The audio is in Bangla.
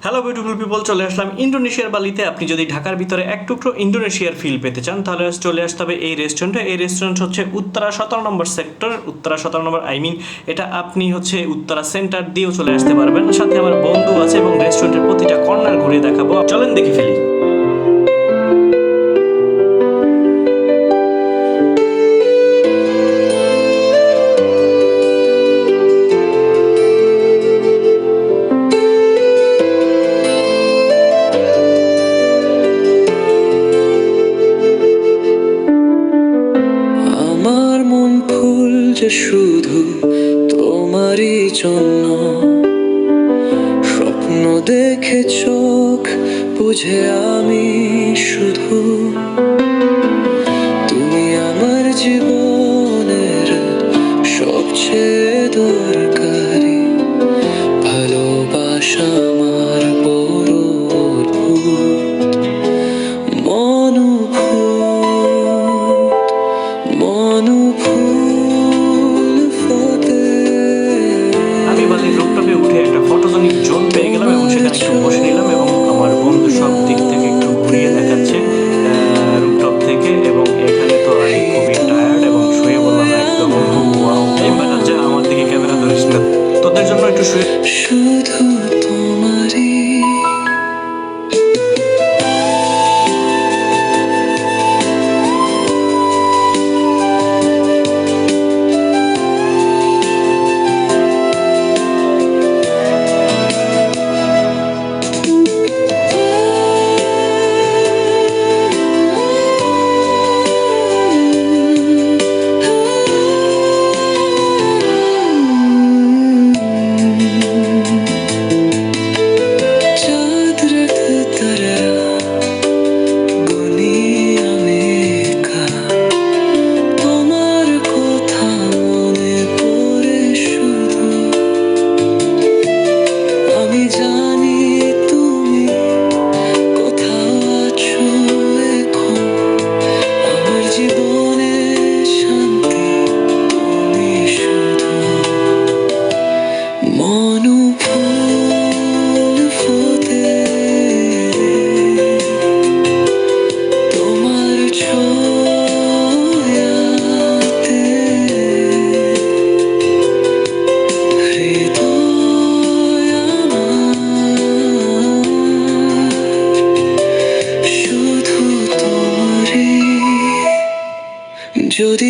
হ্যালো বিউটিফুল পিপল, চলে আসলাম ইন্দোনেশিয়ার বালিতে। আপনি যদি ঢাকার ভিতরে এক টুকরো ইন্দোনেশিয়ার ফিল পেতে চান তাহলে চলে আসতে হবে এই রেস্টুরেন্টে। এই রেস্টুরেন্ট হচ্ছে উত্তরা 17 নম্বর সেক্টর, উত্তরা 17 নম্বর এটা আপনি হচ্ছে উত্তরা সেন্টার দিয়েও চলে আসতে পারবেন। সাথে আমার বন্ধু আছে এবং রেস্টুরেন্টের প্রতিটা কর্নার ঘুরে দেখাবো। চলেন দেখে ফেলি। শুধু তোমারই জন্য স্বপ্ন দেখে চোখ বুঝে আমি শুধু তুমি আমার জীবনের সবচেয়ে দরকারি ভালোবাসা আমার বড় অদ্ভুত মনোভূত রুফটপে উঠে একটা ফটোজেনিক জোন পেয়ে গেলাম এবং সেখানে একটু বসে নিলাম এবং আমার বন্ধু সব দিক থেকে একটু ঘুরিয়ে দেখাচ্ছে রুফটপ থেকে। এবং এখানে তো আমি খুবই টায়ার্ড এবং শুয়ে বললাম একদম হচ্ছে আমার দিকে ক্যামেরা ধরিস না, তোদের জন্য একটু শুয়ে শুধু তোমারই যদি